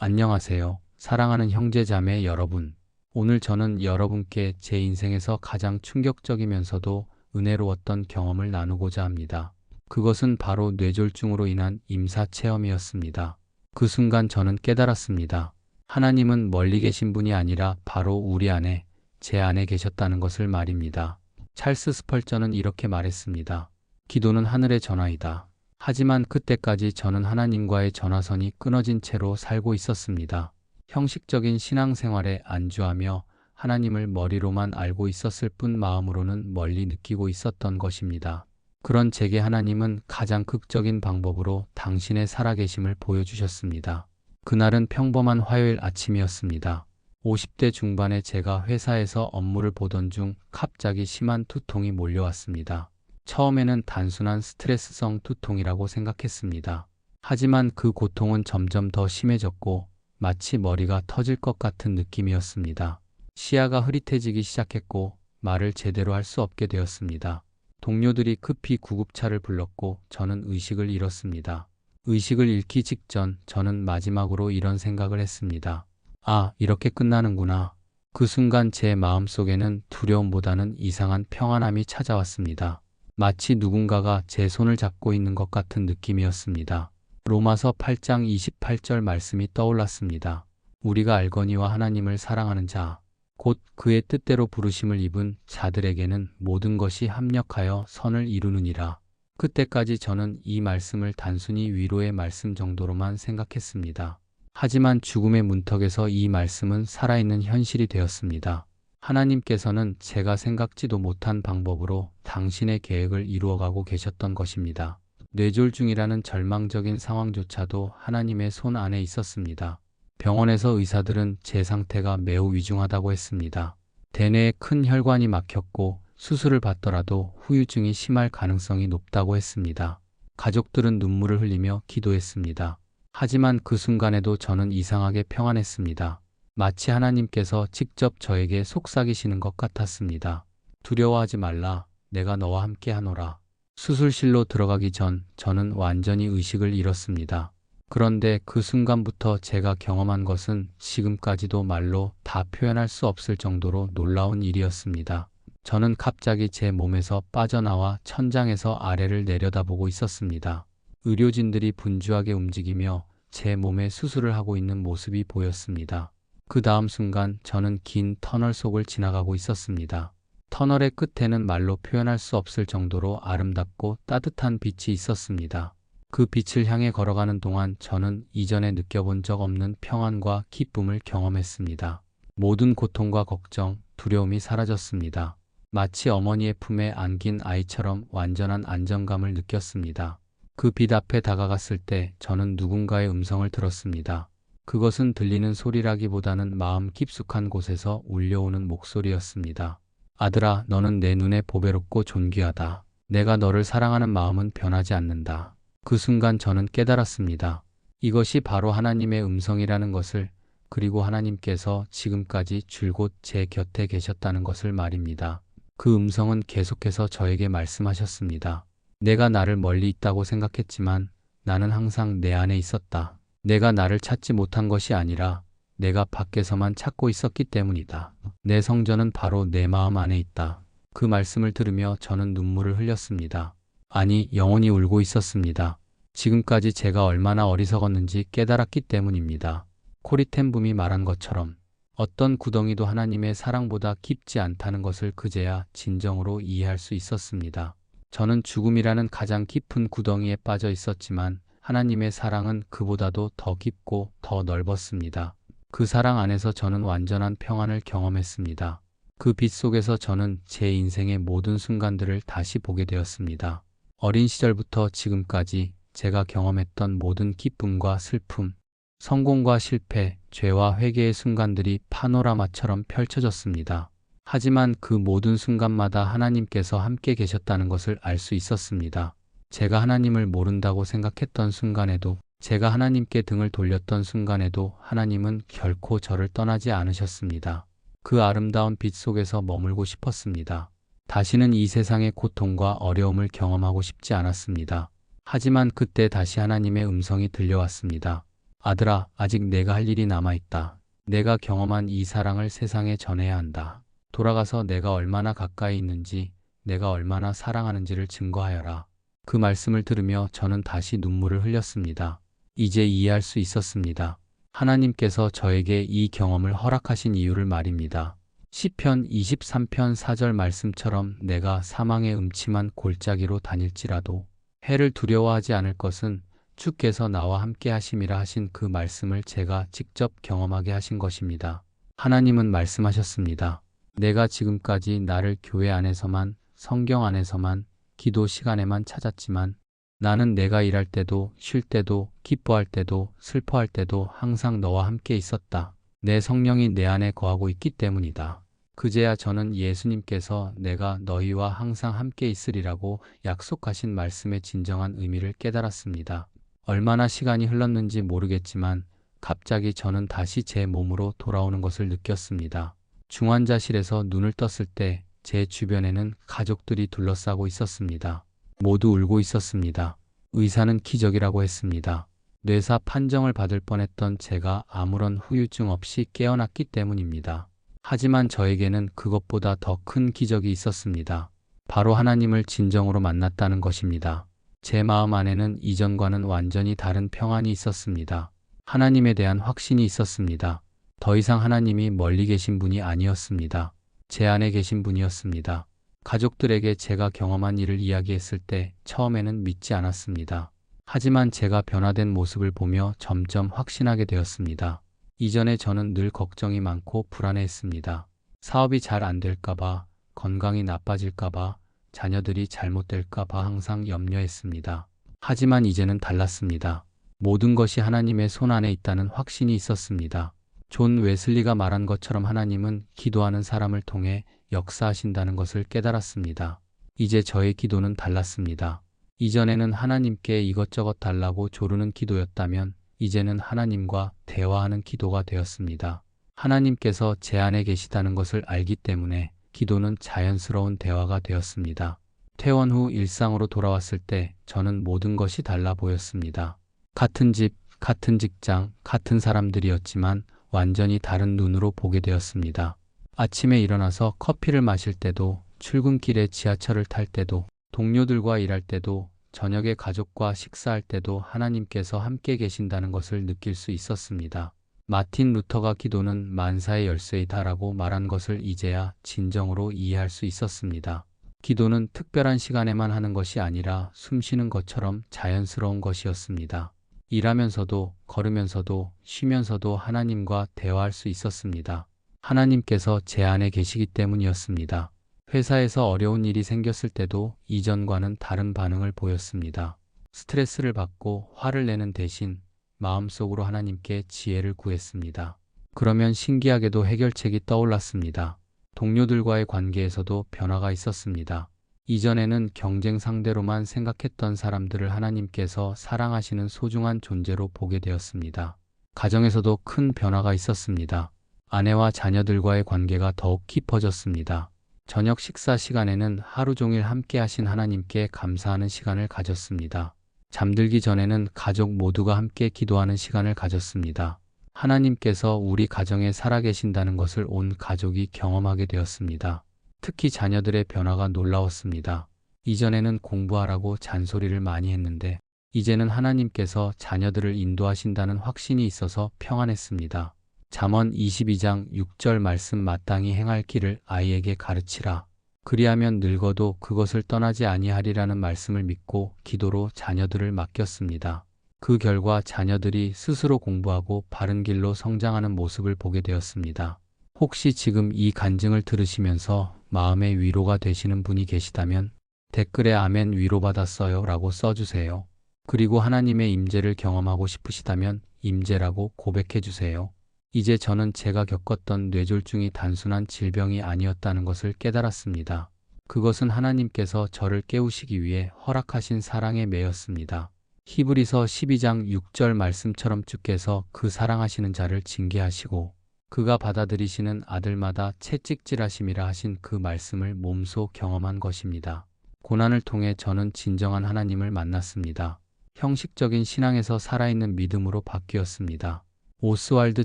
안녕하세요. 사랑하는 형제자매 여러분. 오늘 저는 여러분께 제 인생에서 가장 충격적이면서도 은혜로웠던 경험을 나누고자 합니다. 그것은 바로 뇌졸중으로 인한 임사 체험이었습니다. 그 순간 저는 깨달았습니다. 하나님은 멀리 계신 분이 아니라 바로 우리 안에, 제 안에 계셨다는 것을 말입니다. 찰스 스펄전은 이렇게 말했습니다. 기도는 하늘의 전화이다. 하지만 그때까지 저는 하나님과의 전화선이 끊어진 채로 살고 있었습니다. 형식적인 신앙생활에 안주하며 하나님을 머리로만 알고 있었을 뿐 마음으로는 멀리 느끼고 있었던 것입니다. 그런 제게 하나님은 가장 극적인 방법으로 당신의 살아계심을 보여주셨습니다. 그날은 평범한 화요일 아침이었습니다. 50대 중반의 제가 회사에서 업무를 보던 중 갑자기 심한 두통이 몰려왔습니다. 처음에는 단순한 스트레스성 두통이라고 생각했습니다. 하지만 그 고통은 점점 더 심해졌고 마치 머리가 터질 것 같은 느낌이었습니다. 시야가 흐릿해지기 시작했고 말을 제대로 할 수 없게 되었습니다. 동료들이 급히 구급차를 불렀고 저는 의식을 잃었습니다. 의식을 잃기 직전 저는 마지막으로 이런 생각을 했습니다. 아, 이렇게 끝나는구나. 그 순간 제 마음속에는 두려움보다는 이상한 평안함이 찾아왔습니다. 마치 누군가가 제 손을 잡고 있는 것 같은 느낌이었습니다. 로마서 8장 28절 말씀이 떠올랐습니다. 우리가 알거니와 하나님을 사랑하는 자, 곧 그의 뜻대로 부르심을 입은 자들에게는 모든 것이 합력하여 선을 이루느니라. 그때까지 저는 이 말씀을 단순히 위로의 말씀 정도로만 생각했습니다. 하지만 죽음의 문턱에서 이 말씀은 살아있는 현실이 되었습니다. 하나님께서는 제가 생각지도 못한 방법으로 당신의 계획을 이루어가고 계셨던 것입니다. 뇌졸중이라는 절망적인 상황조차도 하나님의 손 안에 있었습니다. 병원에서 의사들은 제 상태가 매우 위중하다고 했습니다. 대뇌에 큰 혈관이 막혔고 수술을 받더라도 후유증이 심할 가능성이 높다고 했습니다. 가족들은 눈물을 흘리며 기도했습니다. 하지만 그 순간에도 저는 이상하게 평안했습니다. 마치 하나님께서 직접 저에게 속삭이시는 것 같았습니다. 두려워하지 말라. 내가 너와 함께 하노라. 수술실로 들어가기 전 저는 완전히 의식을 잃었습니다. 그런데 그 순간부터 제가 경험한 것은 지금까지도 말로 다 표현할 수 없을 정도로 놀라운 일이었습니다. 저는 갑자기 제 몸에서 빠져나와 천장에서 아래를 내려다보고 있었습니다. 의료진들이 분주하게 움직이며 제 몸에 수술을 하고 있는 모습이 보였습니다. 그 다음 순간 저는 긴 터널 속을 지나가고 있었습니다. 터널의 끝에는 말로 표현할 수 없을 정도로 아름답고 따뜻한 빛이 있었습니다. 그 빛을 향해 걸어가는 동안 저는 이전에 느껴본 적 없는 평안과 기쁨을 경험했습니다. 모든 고통과 걱정, 두려움이 사라졌습니다. 마치 어머니의 품에 안긴 아이처럼 완전한 안정감을 느꼈습니다. 그 빛 앞에 다가갔을 때 저는 누군가의 음성을 들었습니다. 그것은 들리는 소리라기보다는 마음 깊숙한 곳에서 울려오는 목소리였습니다. 아들아, 너는 내 눈에 보배롭고 존귀하다. 내가 너를 사랑하는 마음은 변하지 않는다. 그 순간 저는 깨달았습니다. 이것이 바로 하나님의 음성이라는 것을, 그리고 하나님께서 지금까지 줄곧 제 곁에 계셨다는 것을 말입니다. 그 음성은 계속해서 저에게 말씀하셨습니다. 내가 나를 멀리 있다고 생각했지만 나는 항상 내 안에 있었다. 내가 나를 찾지 못한 것이 아니라 내가 밖에서만 찾고 있었기 때문이다. 내 성전은 바로 내 마음 안에 있다. 그 말씀을 들으며 저는 눈물을 흘렸습니다. 아니, 영원히 울고 있었습니다. 지금까지 제가 얼마나 어리석었는지 깨달았기 때문입니다. 코리 텐 붐이 말한 것처럼 어떤 구덩이도 하나님의 사랑보다 깊지 않다는 것을 그제야 진정으로 이해할 수 있었습니다. 저는 죽음이라는 가장 깊은 구덩이에 빠져 있었지만 하나님의 사랑은 그보다도 더 깊고 더 넓었습니다. 그 사랑 안에서 저는 완전한 평안을 경험했습니다. 그 빛 속에서 저는 제 인생의 모든 순간들을 다시 보게 되었습니다. 어린 시절부터 지금까지 제가 경험했던 모든 기쁨과 슬픔, 성공과 실패, 죄와 회개의 순간들이 파노라마처럼 펼쳐졌습니다. 하지만 그 모든 순간마다 하나님께서 함께 계셨다는 것을 알 수 있었습니다. 제가 하나님을 모른다고 생각했던 순간에도, 제가 하나님께 등을 돌렸던 순간에도 하나님은 결코 저를 떠나지 않으셨습니다. 그 아름다운 빛 속에서 머물고 싶었습니다. 다시는 이 세상의 고통과 어려움을 경험하고 싶지 않았습니다. 하지만 그때 다시 하나님의 음성이 들려왔습니다. 아들아, 아직 내가 할 일이 남아있다. 내가 경험한 이 사랑을 세상에 전해야 한다. 돌아가서 내가 얼마나 가까이 있는지, 내가 얼마나 사랑하는지를 증거하여라. 그 말씀을 들으며 저는 다시 눈물을 흘렸습니다. 이제 이해할 수 있었습니다. 하나님께서 저에게 이 경험을 허락하신 이유를 말입니다. 시편 23편 4절 말씀처럼 내가 사망의 음침한 골짜기로 다닐지라도 해를 두려워하지 않을 것은 주께서 나와 함께 하심이라 하신 그 말씀을 제가 직접 경험하게 하신 것입니다. 하나님은 말씀하셨습니다. 내가 지금까지 나를 교회 안에서만, 성경 안에서만, 기도 시간에만 찾았지만 나는 내가 일할 때도, 쉴 때도, 기뻐할 때도, 슬퍼할 때도 항상 너와 함께 있었다. 내 성령이 내 안에 거하고 있기 때문이다. 그제야 저는 예수님께서 내가 너희와 항상 함께 있으리라고 약속하신 말씀의 진정한 의미를 깨달았습니다. 얼마나 시간이 흘렀는지 모르겠지만 갑자기 저는 다시 제 몸으로 돌아오는 것을 느꼈습니다. 중환자실에서 눈을 떴을 때 제 주변에는 가족들이 둘러싸고 있었습니다. 모두 울고 있었습니다. 의사는 기적이라고 했습니다. 뇌사 판정을 받을 뻔했던 제가 아무런 후유증 없이 깨어났기 때문입니다. 하지만 저에게는 그것보다 더 큰 기적이 있었습니다. 바로 하나님을 진정으로 만났다는 것입니다. 제 마음 안에는 이전과는 완전히 다른 평안이 있었습니다. 하나님에 대한 확신이 있었습니다. 더 이상 하나님이 멀리 계신 분이 아니었습니다. 제 안에 계신 분이었습니다. 가족들에게 제가 경험한 일을 이야기했을 때 처음에는 믿지 않았습니다. 하지만 제가 변화된 모습을 보며 점점 확신하게 되었습니다. 이전에 저는 늘 걱정이 많고 불안해했습니다. 사업이 잘 안 될까봐, 건강이 나빠질까봐, 자녀들이 잘못될까봐 항상 염려했습니다. 하지만 이제는 달랐습니다. 모든 것이 하나님의 손 안에 있다는 확신이 있었습니다. 존 웨슬리가 말한 것처럼 하나님은 기도하는 사람을 통해 역사하신다는 것을 깨달았습니다. 이제 저의 기도는 달랐습니다. 이전에는 하나님께 이것저것 달라고 조르는 기도였다면 이제는 하나님과 대화하는 기도가 되었습니다. 하나님께서 제 안에 계시다는 것을 알기 때문에 기도는 자연스러운 대화가 되었습니다. 퇴원 후 일상으로 돌아왔을 때 저는 모든 것이 달라 보였습니다. 같은 집, 같은 직장, 같은 사람들이었지만 완전히 다른 눈으로 보게 되었습니다. 아침에 일어나서 커피를 마실 때도, 출근길에 지하철을 탈 때도, 동료들과 일할 때도, 저녁에 가족과 식사할 때도 하나님께서 함께 계신다는 것을 느낄 수 있었습니다. 마틴 루터가 기도는 만사의 열쇠이다라고 말한 것을 이제야 진정으로 이해할 수 있었습니다. 기도는 특별한 시간에만 하는 것이 아니라 숨 쉬는 것처럼 자연스러운 것이었습니다. 일하면서도, 걸으면서도, 쉬면서도 하나님과 대화할 수 있었습니다. 하나님께서 제 안에 계시기 때문이었습니다. 회사에서 어려운 일이 생겼을 때도 이전과는 다른 반응을 보였습니다. 스트레스를 받고 화를 내는 대신 마음속으로 하나님께 지혜를 구했습니다. 그러면 신기하게도 해결책이 떠올랐습니다. 동료들과의 관계에서도 변화가 있었습니다. 이전에는 경쟁 상대로만 생각했던 사람들을 하나님께서 사랑하시는 소중한 존재로 보게 되었습니다. 가정에서도 큰 변화가 있었습니다. 아내와 자녀들과의 관계가 더욱 깊어졌습니다. 저녁 식사 시간에는 하루 종일 함께 하신 하나님께 감사하는 시간을 가졌습니다. 잠들기 전에는 가족 모두가 함께 기도하는 시간을 가졌습니다. 하나님께서 우리 가정에 살아계신다는 것을 온 가족이 경험하게 되었습니다. 특히 자녀들의 변화가 놀라웠습니다. 이전에는 공부하라고 잔소리를 많이 했는데 이제는 하나님께서 자녀들을 인도하신다는 확신이 있어서 평안했습니다. 잠언 22장 6절 말씀 마땅히 행할 길을 아이에게 가르치라. 그리하면 늙어도 그것을 떠나지 아니하리라는 말씀을 믿고 기도로 자녀들을 맡겼습니다. 그 결과 자녀들이 스스로 공부하고 바른 길로 성장하는 모습을 보게 되었습니다. 혹시 지금 이 간증을 들으시면서 마음의 위로가 되시는 분이 계시다면 댓글에 아멘 위로받았어요 라고 써주세요. 그리고 하나님의 임재를 경험하고 싶으시다면 임재라고 고백해 주세요. 이제 저는 제가 겪었던 뇌졸중이 단순한 질병이 아니었다는 것을 깨달았습니다. 그것은 하나님께서 저를 깨우시기 위해 허락하신 사랑의 매였습니다. 히브리서 12장 6절 말씀처럼 주께서 그 사랑하시는 자를 징계하시고 그가 받아들이시는 아들마다 채찍질하심이라 하신 그 말씀을 몸소 경험한 것입니다. 고난을 통해 저는 진정한 하나님을 만났습니다. 형식적인 신앙에서 살아있는 믿음으로 바뀌었습니다. 오스왈드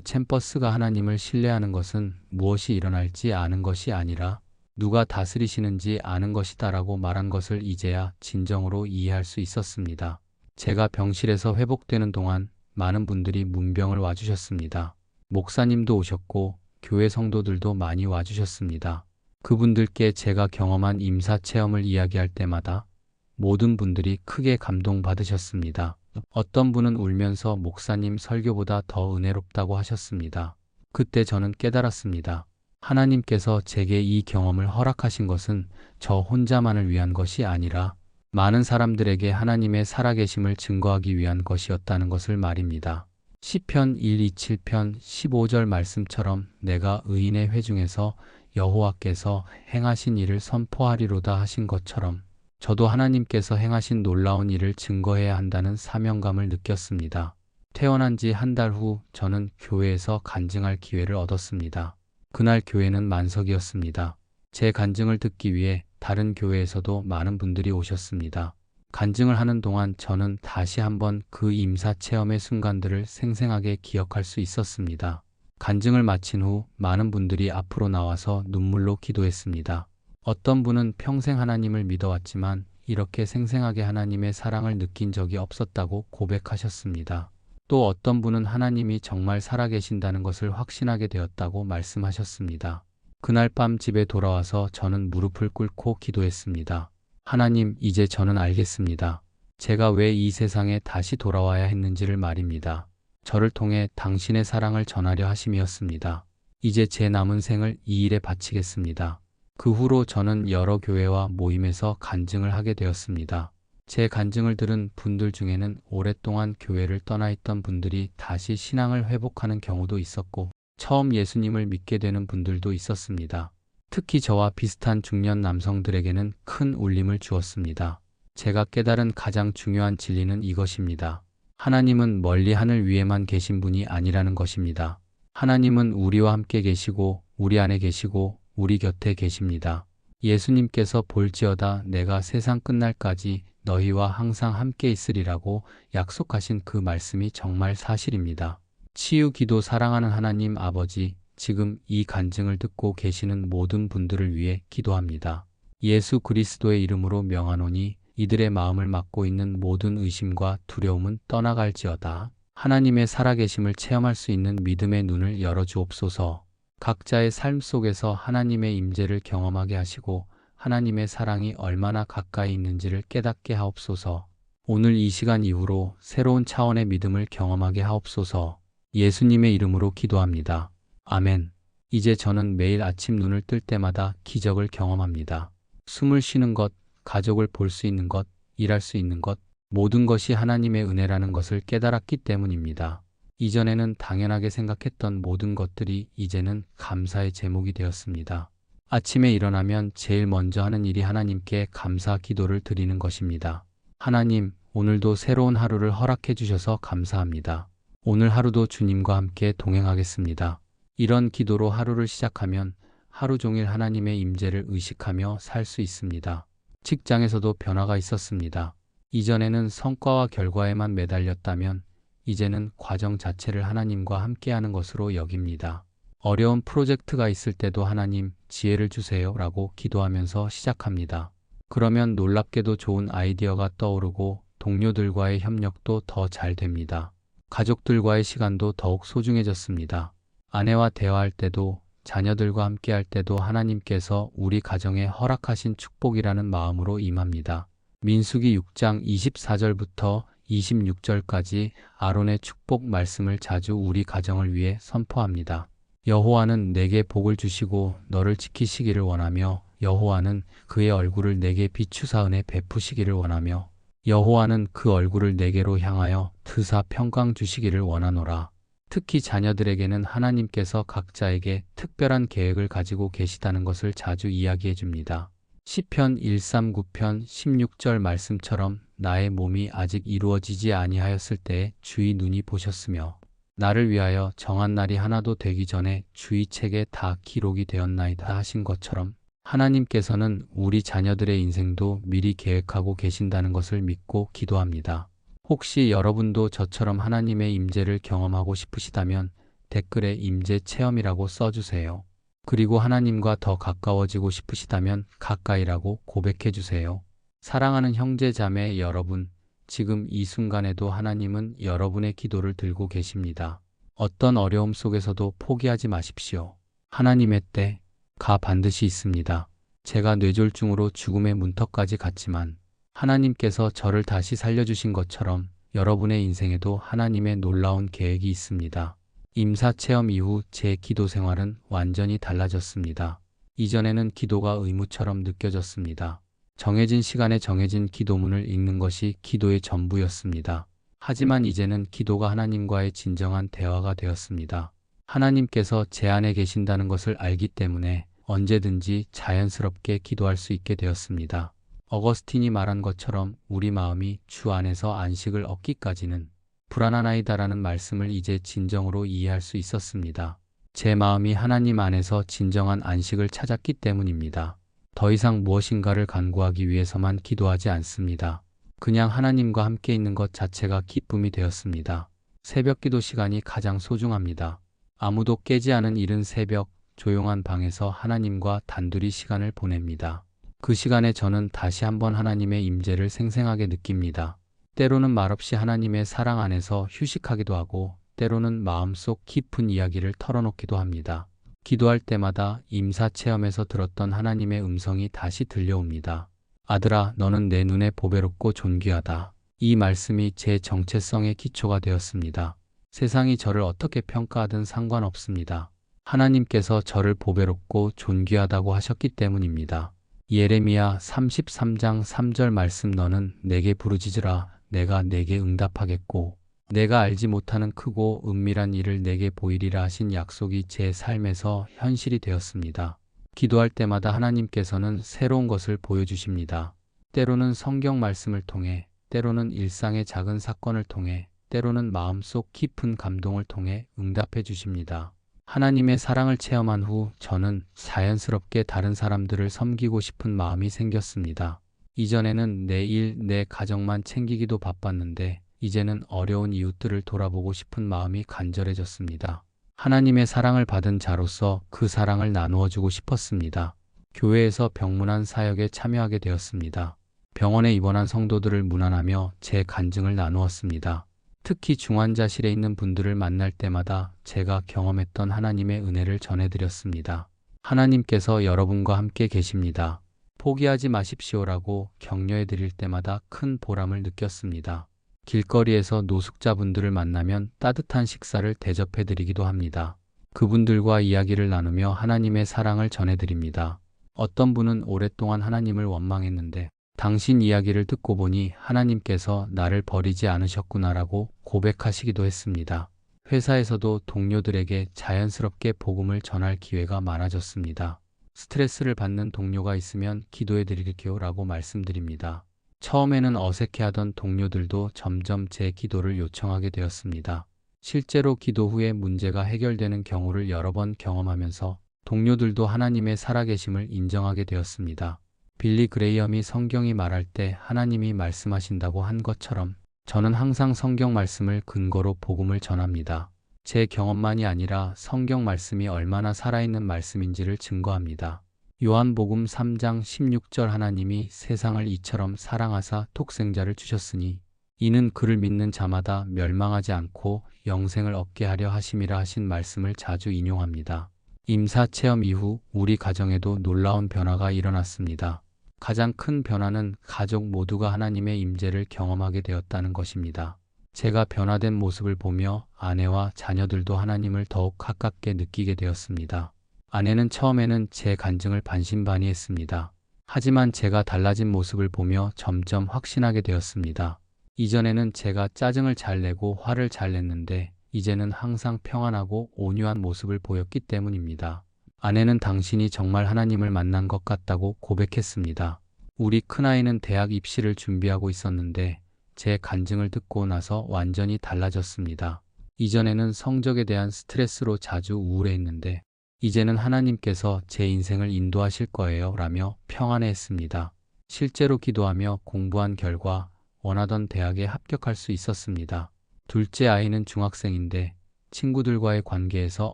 챔버스가 하나님을 신뢰하는 것은 무엇이 일어날지 아는 것이 아니라 누가 다스리시는지 아는 것이다라고 말한 것을 이제야 진정으로 이해할 수 있었습니다. 제가 병실에서 회복되는 동안 많은 분들이 문병을 와주셨습니다. 목사님도 오셨고 교회 성도들도 많이 와주셨습니다. 그분들께 제가 경험한 임사 체험을 이야기할 때마다 모든 분들이 크게 감동받으셨습니다. 어떤 분은 울면서 목사님 설교보다 더 은혜롭다고 하셨습니다. 그때 저는 깨달았습니다. 하나님께서 제게 이 경험을 허락하신 것은 저 혼자만을 위한 것이 아니라 많은 사람들에게 하나님의 살아계심을 증거하기 위한 것이었다는 것을 말입니다. 시편 127편 15절 말씀처럼 내가 의인의 회중에서 여호와께서 행하신 일을 선포하리로다 하신 것처럼 저도 하나님께서 행하신 놀라운 일을 증거해야 한다는 사명감을 느꼈습니다. 퇴원한 지 한 달 후 저는 교회에서 간증할 기회를 얻었습니다. 그날 교회는 만석이었습니다. 제 간증을 듣기 위해 다른 교회에서도 많은 분들이 오셨습니다. 간증을 하는 동안 저는 다시 한번 그 임사 체험의 순간들을 생생하게 기억할 수 있었습니다. 간증을 마친 후 많은 분들이 앞으로 나와서 눈물로 기도했습니다. 어떤 분은 평생 하나님을 믿어왔지만 이렇게 생생하게 하나님의 사랑을 느낀 적이 없었다고 고백하셨습니다. 또 어떤 분은 하나님이 정말 살아계신다는 것을 확신하게 되었다고 말씀하셨습니다. 그날 밤 집에 돌아와서 저는 무릎을 꿇고 기도했습니다. 하나님, 이제 저는 알겠습니다. 제가 왜 이 세상에 다시 돌아와야 했는지를 말입니다. 저를 통해 당신의 사랑을 전하려 하심이었습니다. 이제 제 남은 생을 이 일에 바치겠습니다. 그 후로 저는 여러 교회와 모임에서 간증을 하게 되었습니다. 제 간증을 들은 분들 중에는 오랫동안 교회를 떠나 있던 분들이 다시 신앙을 회복하는 경우도 있었고, 처음 예수님을 믿게 되는 분들도 있었습니다. 특히 저와 비슷한 중년 남성들에게는 큰 울림을 주었습니다. 제가 깨달은 가장 중요한 진리는 이것입니다. 하나님은 멀리 하늘 위에만 계신 분이 아니라는 것입니다. 하나님은 우리와 함께 계시고 우리 안에 계시고 우리 곁에 계십니다. 예수님께서 볼지어다 내가 세상 끝날까지 너희와 항상 함께 있으리라고 약속하신 그 말씀이 정말 사실입니다. 치유기도 사랑하는 하나님 아버지, 지금 이 간증을 듣고 계시는 모든 분들을 위해 기도합니다. 예수 그리스도의 이름으로 명하노니 이들의 마음을 막고 있는 모든 의심과 두려움은 떠나갈지어다. 하나님의 살아계심을 체험할 수 있는 믿음의 눈을 열어주옵소서. 각자의 삶 속에서 하나님의 임재를 경험하게 하시고 하나님의 사랑이 얼마나 가까이 있는지를 깨닫게 하옵소서. 오늘 이 시간 이후로 새로운 차원의 믿음을 경험하게 하옵소서. 예수님의 이름으로 기도합니다. 아멘. 이제 저는 매일 아침 눈을 뜰 때마다 기적을 경험합니다. 숨을 쉬는 것, 가족을 볼 수 있는 것, 일할 수 있는 것, 모든 것이 하나님의 은혜라는 것을 깨달았기 때문입니다. 이전에는 당연하게 생각했던 모든 것들이 이제는 감사의 제목이 되었습니다. 아침에 일어나면 제일 먼저 하는 일이 하나님께 감사 기도를 드리는 것입니다. 하나님, 오늘도 새로운 하루를 허락해 주셔서 감사합니다. 오늘 하루도 주님과 함께 동행하겠습니다. 이런 기도로 하루를 시작하면 하루 종일 하나님의 임재를 의식하며 살 수 있습니다. 직장에서도 변화가 있었습니다. 이전에는 성과와 결과에만 매달렸다면 이제는 과정 자체를 하나님과 함께하는 것으로 여깁니다. 어려운 프로젝트가 있을 때도 하나님 지혜를 주세요 라고 기도하면서 시작합니다. 그러면 놀랍게도 좋은 아이디어가 떠오르고 동료들과의 협력도 더 잘 됩니다. 가족들과의 시간도 더욱 소중해졌습니다. 아내와 대화할 때도 자녀들과 함께할 때도 하나님께서 우리 가정에 허락하신 축복이라는 마음으로 임합니다. 민수기 6장 24절부터 26절까지 아론의 축복 말씀을 자주 우리 가정을 위해 선포합니다. 여호와는 내게 복을 주시고 너를 지키시기를 원하며 여호와는 그의 얼굴을 내게 비추사 은혜 베푸시기를 원하며 여호와는 그 얼굴을 내게로 향하여 드사 평강 주시기를 원하노라. 특히 자녀들에게는 하나님께서 각자에게 특별한 계획을 가지고 계시다는 것을 자주 이야기해 줍니다. 시편 139편 16절 말씀처럼 나의 몸이 아직 이루어지지 아니하였을 때에 주의 눈이 보셨으며 나를 위하여 정한 날이 하나도 되기 전에 주의 책에 다 기록이 되었나이다 하신 것처럼 하나님께서는 우리 자녀들의 인생도 미리 계획하고 계신다는 것을 믿고 기도합니다. 혹시 여러분도 저처럼 하나님의 임재를 경험하고 싶으시다면 댓글에 임재 체험이라고 써주세요. 그리고 하나님과 더 가까워지고 싶으시다면 가까이라고 고백해 주세요. 사랑하는 형제 자매 여러분, 지금 이 순간에도 하나님은 여러분의 기도를 들고 계십니다. 어떤 어려움 속에서도 포기하지 마십시오. 하나님의 때가 반드시 있습니다. 제가 뇌졸중으로 죽음의 문턱까지 갔지만 하나님께서 저를 다시 살려주신 것처럼 여러분의 인생에도 하나님의 놀라운 계획이 있습니다. 임사 체험 이후 제 기도 생활은 완전히 달라졌습니다. 이전에는 기도가 의무처럼 느껴졌습니다. 정해진 시간에 정해진 기도문을 읽는 것이 기도의 전부였습니다. 하지만 이제는 기도가 하나님과의 진정한 대화가 되었습니다. 하나님께서 제 안에 계신다는 것을 알기 때문에 언제든지 자연스럽게 기도할 수 있게 되었습니다. 어거스틴이 말한 것처럼 우리 마음이 주 안에서 안식을 얻기까지는 불안하나이다라는 말씀을 이제 진정으로 이해할 수 있었습니다. 제 마음이 하나님 안에서 진정한 안식을 찾았기 때문입니다. 더 이상 무엇인가를 간구하기 위해서만 기도하지 않습니다. 그냥 하나님과 함께 있는 것 자체가 기쁨이 되었습니다. 새벽 기도 시간이 가장 소중합니다. 아무도 깨지 않은 이른 새벽, 조용한 방에서 하나님과 단둘이 시간을 보냅니다. 그 시간에 저는 다시 한번 하나님의 임재를 생생하게 느낍니다. 때로는 말없이 하나님의 사랑 안에서 휴식하기도 하고 때로는 마음속 깊은 이야기를 털어놓기도 합니다. 기도할 때마다 임사 체험에서 들었던 하나님의 음성이 다시 들려옵니다. 아들아, 너는 내 눈에 보배롭고 존귀하다. 이 말씀이 제 정체성의 기초가 되었습니다. 세상이 저를 어떻게 평가하든 상관없습니다. 하나님께서 저를 보배롭고 존귀하다고 하셨기 때문입니다. 예레미야 33장 3절 말씀 너는 내게 부르짖으라 내가 내게 응답하겠고 내가 알지 못하는 크고 은밀한 일을 내게 보이리라 하신 약속이 제 삶에서 현실이 되었습니다. 기도할 때마다 하나님께서는 새로운 것을 보여주십니다. 때로는 성경 말씀을 통해, 때로는 일상의 작은 사건을 통해, 때로는 마음속 깊은 감동을 통해 응답해 주십니다. 하나님의 사랑을 체험한 후 저는 자연스럽게 다른 사람들을 섬기고 싶은 마음이 생겼습니다. 이전에는 내 일, 내 가정만 챙기기도 바빴는데 이제는 어려운 이웃들을 돌아보고 싶은 마음이 간절해졌습니다. 하나님의 사랑을 받은 자로서 그 사랑을 나누어 주고 싶었습니다. 교회에서 병문안 사역에 참여하게 되었습니다. 병원에 입원한 성도들을 문안하며 제 간증을 나누었습니다. 특히 중환자실에 있는 분들을 만날 때마다 제가 경험했던 하나님의 은혜를 전해드렸습니다. 하나님께서 여러분과 함께 계십니다. 포기하지 마십시오라고 격려해 드릴 때마다 큰 보람을 느꼈습니다. 길거리에서 노숙자분들을 만나면 따뜻한 식사를 대접해 드리기도 합니다. 그분들과 이야기를 나누며 하나님의 사랑을 전해드립니다. 어떤 분은 오랫동안 하나님을 원망했는데 당신 이야기를 듣고 보니 하나님께서 나를 버리지 않으셨구나라고 고백하시기도 했습니다. 회사에서도 동료들에게 자연스럽게 복음을 전할 기회가 많아졌습니다. 스트레스를 받는 동료가 있으면 기도해 드릴게요 라고 말씀드립니다. 처음에는 어색해하던 동료들도 점점 제 기도를 요청하게 되었습니다. 실제로 기도 후에 문제가 해결되는 경우를 여러 번 경험하면서 동료들도 하나님의 살아계심을 인정하게 되었습니다. 빌리 그레이엄이 성경이 말할 때 하나님이 말씀하신다고 한 것처럼 저는 항상 성경 말씀을 근거로 복음을 전합니다. 제 경험만이 아니라 성경 말씀이 얼마나 살아있는 말씀인지를 증거합니다. 요한복음 3장 16절 하나님이 세상을 이처럼 사랑하사 독생자를 주셨으니 이는 그를 믿는 자마다 멸망하지 않고 영생을 얻게 하려 하심이라 하신 말씀을 자주 인용합니다. 임사 체험 이후 우리 가정에도 놀라운 변화가 일어났습니다. 가장 큰 변화는 가족 모두가 하나님의 임재를 경험하게 되었다는 것입니다. 제가 변화된 모습을 보며 아내와 자녀들도 하나님을 더욱 가깝게 느끼게 되었습니다. 아내는 처음에는 제 간증을 반신반의했습니다. 하지만 제가 달라진 모습을 보며 점점 확신하게 되었습니다. 이전에는 제가 짜증을 잘 내고 화를 잘 냈는데 이제는 항상 평안하고 온유한 모습을 보였기 때문입니다. 아내는 당신이 정말 하나님을 만난 것 같다고 고백했습니다. 우리 큰아이는 대학 입시를 준비하고 있었는데 제 간증을 듣고 나서 완전히 달라졌습니다. 이전에는 성적에 대한 스트레스로 자주 우울해했는데 이제는 하나님께서 제 인생을 인도하실 거예요 라며 평안해했습니다. 실제로 기도하며 공부한 결과 원하던 대학에 합격할 수 있었습니다. 둘째 아이는 중학생인데 친구들과의 관계에서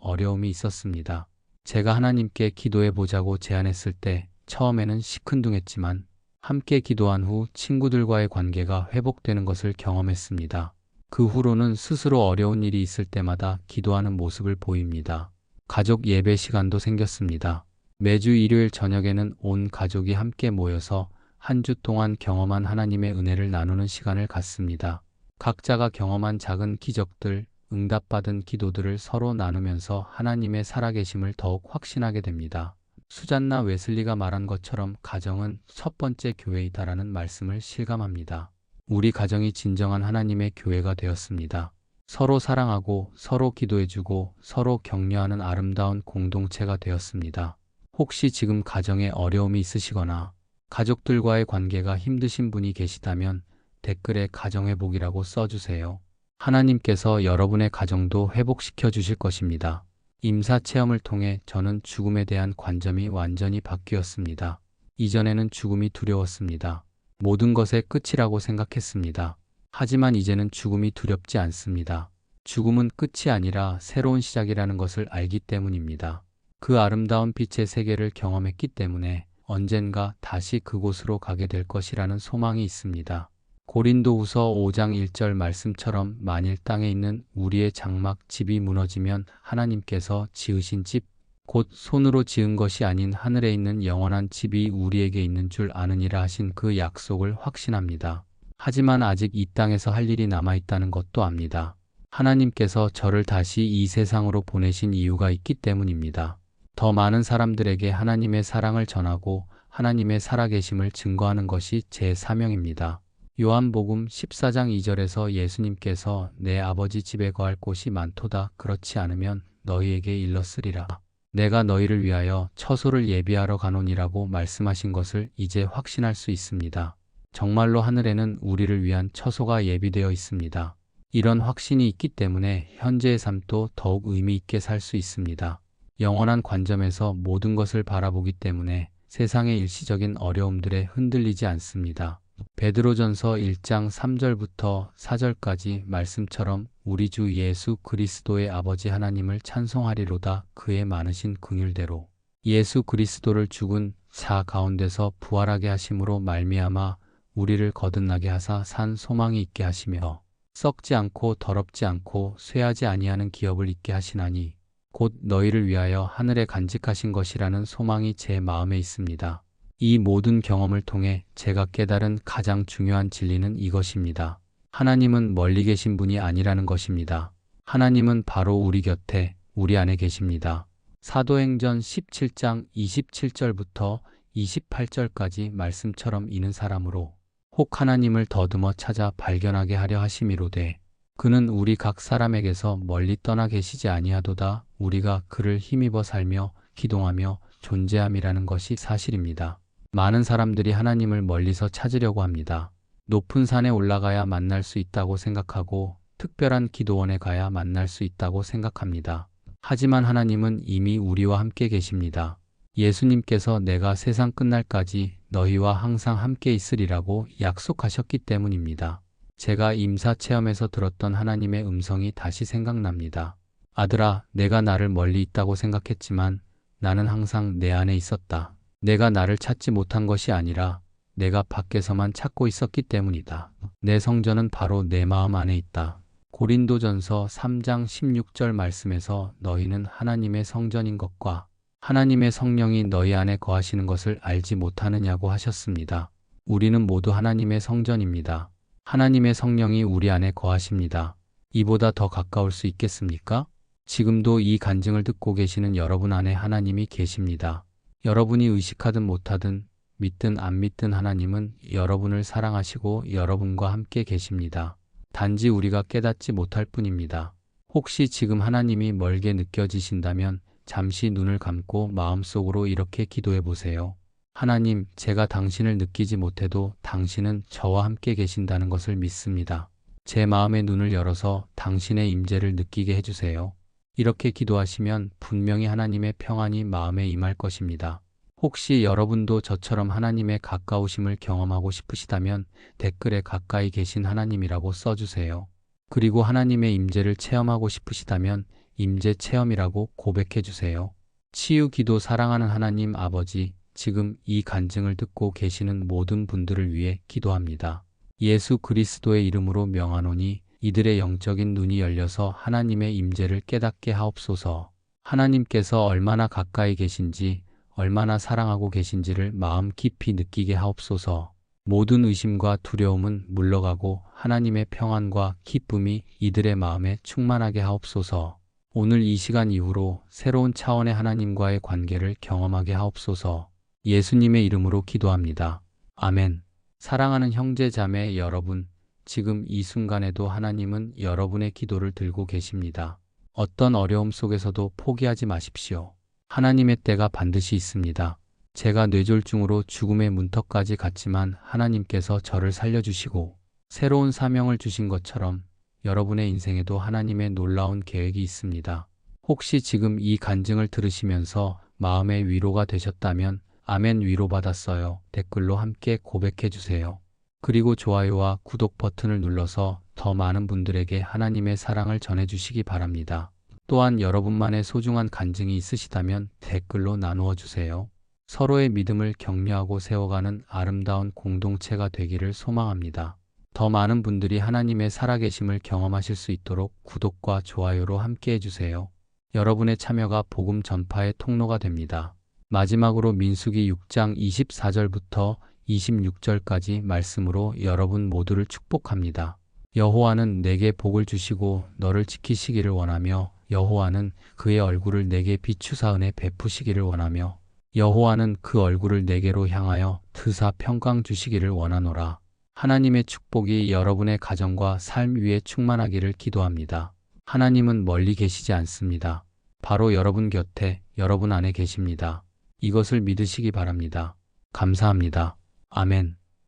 어려움이 있었습니다. 제가 하나님께 기도해 보자고 제안했을 때 처음에는 시큰둥했지만 함께 기도한 후 친구들과의 관계가 회복되는 것을 경험했습니다. 그 후로는 스스로 어려운 일이 있을 때마다 기도하는 모습을 보입니다. 가족 예배 시간도 생겼습니다. 매주 일요일 저녁에는 온 가족이 함께 모여서 한 주 동안 경험한 하나님의 은혜를 나누는 시간을 갖습니다. 각자가 경험한 작은 기적들, 응답받은 기도들을 서로 나누면서 하나님의 살아계심을 더욱 확신하게 됩니다. 수잔나 웨슬리가 말한 것처럼 가정은 첫 번째 교회이다라는 말씀을 실감합니다. 우리 가정이 진정한 하나님의 교회가 되었습니다. 서로 사랑하고 서로 기도해주고 서로 격려하는 아름다운 공동체가 되었습니다. 혹시 지금 가정에 어려움이 있으시거나 가족들과의 관계가 힘드신 분이 계시다면 댓글에 가정회복이라고 써주세요. 하나님께서 여러분의 가정도 회복시켜 주실 것입니다. 임사 체험을 통해 저는 죽음에 대한 관점이 완전히 바뀌었습니다. 이전에는 죽음이 두려웠습니다. 모든 것의 끝이라고 생각했습니다. 하지만 이제는 죽음이 두렵지 않습니다. 죽음은 끝이 아니라 새로운 시작이라는 것을 알기 때문입니다. 그 아름다운 빛의 세계를 경험했기 때문에 언젠가 다시 그곳으로 가게 될 것이라는 소망이 있습니다. 고린도후서 5장 1절 말씀처럼 만일 땅에 있는 우리의 장막 집이 무너지면 하나님께서 지으신 집, 곧 손으로 지은 것이 아닌 하늘에 있는 영원한 집이 우리에게 있는 줄 아느니라 하신 그 약속을 확신합니다. 하지만 아직 이 땅에서 할 일이 남아있다는 것도 압니다. 하나님께서 저를 다시 이 세상으로 보내신 이유가 있기 때문입니다. 더 많은 사람들에게 하나님의 사랑을 전하고 하나님의 살아계심을 증거하는 것이 제 사명입니다. 요한복음 14장 2절에서 예수님께서 내 아버지 집에 거할 곳이 많도다. 그렇지 않으면 너희에게 일렀으리라. 내가 너희를 위하여 처소를 예비하러 가노니라고 말씀하신 것을 이제 확신할 수 있습니다. 정말로 하늘에는 우리를 위한 처소가 예비되어 있습니다. 이런 확신이 있기 때문에 현재의 삶도 더욱 의미 있게 살 수 있습니다. 영원한 관점에서 모든 것을 바라보기 때문에 세상의 일시적인 어려움들에 흔들리지 않습니다. 베드로전서 1장 3절부터 4절까지 말씀처럼 우리 주 예수 그리스도의 아버지 하나님을 찬송하리로다. 그의 많으신 긍휼대로 예수 그리스도를 죽은 자 가운데서 부활하게 하심으로 말미암아 우리를 거듭나게 하사 산 소망이 있게 하시며 썩지 않고 더럽지 않고 쇠하지 아니하는 기업을 있게 하시나니 곧 너희를 위하여 하늘에 간직하신 것이라는 소망이 제 마음에 있습니다. 이 모든 경험을 통해 제가 깨달은 가장 중요한 진리는 이것입니다. 하나님은 멀리 계신 분이 아니라는 것입니다. 하나님은 바로 우리 곁에, 우리 안에 계십니다. 사도행전 17장 27절부터 28절까지 말씀처럼 이는 사람으로 혹 하나님을 더듬어 찾아 발견하게 하려 하심이로되 그는 우리 각 사람에게서 멀리 떠나 계시지 아니하도다. 우리가 그를 힘입어 살며 기동하며 존재함이라는 것이 사실입니다. 많은 사람들이 하나님을 멀리서 찾으려고 합니다. 높은 산에 올라가야 만날 수 있다고 생각하고 특별한 기도원에 가야 만날 수 있다고 생각합니다. 하지만 하나님은 이미 우리와 함께 계십니다. 예수님께서 내가 세상 끝날까지 너희와 항상 함께 있으리라고 약속하셨기 때문입니다. 제가 임사 체험에서 들었던 하나님의 음성이 다시 생각납니다. 아들아, 내가 나를 멀리 있다고 생각했지만 나는 항상 내 안에 있었다. 내가 나를 찾지 못한 것이 아니라 내가 밖에서만 찾고 있었기 때문이다. 내 성전은 바로 내 마음 안에 있다. 고린도전서 3장 16절 말씀에서 너희는 하나님의 성전인 것과 하나님의 성령이 너희 안에 거하시는 것을 알지 못하느냐고 하셨습니다. 우리는 모두 하나님의 성전입니다. 하나님의 성령이 우리 안에 거하십니다. 이보다 더 가까울 수 있겠습니까? 지금도 이 간증을 듣고 계시는 여러분 안에 하나님이 계십니다. 여러분이 의식하든 못하든 믿든 안 믿든 하나님은 여러분을 사랑하시고 여러분과 함께 계십니다. 단지 우리가 깨닫지 못할 뿐입니다. 혹시 지금 하나님이 멀게 느껴지신다면 잠시 눈을 감고 마음속으로 이렇게 기도해 보세요. 하나님, 제가 당신을 느끼지 못해도 당신은 저와 함께 계신다는 것을 믿습니다. 제 마음의 눈을 열어서 당신의 임재를 느끼게 해주세요. 이렇게 기도하시면 분명히 하나님의 평안이 마음에 임할 것입니다. 혹시 여러분도 저처럼 하나님의 가까우심을 경험하고 싶으시다면 댓글에 가까이 계신 하나님이라고 써주세요. 그리고 하나님의 임재를 체험하고 싶으시다면 임재 체험이라고 고백해 주세요. 치유 기도 사랑하는 하나님 아버지, 지금 이 간증을 듣고 계시는 모든 분들을 위해 기도합니다. 예수 그리스도의 이름으로 명하노니 이들의 영적인 눈이 열려서 하나님의 임재를 깨닫게 하옵소서. 하나님께서 얼마나 가까이 계신지, 얼마나 사랑하고 계신지를 마음 깊이 느끼게 하옵소서. 모든 의심과 두려움은 물러가고 하나님의 평안과 기쁨이 이들의 마음에 충만하게 하옵소서. 오늘 이 시간 이후로 새로운 차원의 하나님과의 관계를 경험하게 하옵소서. 예수님의 이름으로 기도합니다. 아멘. 사랑하는 형제 자매 여러분, 지금 이 순간에도 하나님은 여러분의 기도를 들고 계십니다. 어떤 어려움 속에서도 포기하지 마십시오. 하나님의 때가 반드시 있습니다. 제가 뇌졸중으로 죽음의 문턱까지 갔지만 하나님께서 저를 살려주시고 새로운 사명을 주신 것처럼 여러분의 인생에도 하나님의 놀라운 계획이 있습니다. 혹시 지금 이 간증을 들으시면서 마음의 위로가 되셨다면 아멘 위로받았어요. 댓글로 함께 고백해 주세요. 그리고 좋아요와 구독 버튼을 눌러서 더 많은 분들에게 하나님의 사랑을 전해주시기 바랍니다. 또한 여러분만의 소중한 간증이 있으시다면 댓글로 나누어 주세요. 서로의 믿음을 격려하고 세워가는 아름다운 공동체가 되기를 소망합니다. 더 많은 분들이 하나님의 살아계심을 경험하실 수 있도록 구독과 좋아요로 함께 해주세요. 여러분의 참여가 복음 전파의 통로가 됩니다. 마지막으로 민수기 6장 24절부터 26절까지 말씀으로 여러분 모두를 축복합니다. 여호와는 내게 복을 주시고 너를 지키시기를 원하며 여호와는 그의 얼굴을 내게 비추사 은혜 베푸시기를 원하며 여호와는 그 얼굴을 내게로 향하여 드사 평강 주시기를 원하노라. 하나님의 축복이 여러분의 가정과 삶 위에 충만하기를 기도합니다. 하나님은 멀리 계시지 않습니다. 바로 여러분 곁에, 여러분 안에 계십니다. 이것을 믿으시기 바랍니다. 감사합니다. 아멘.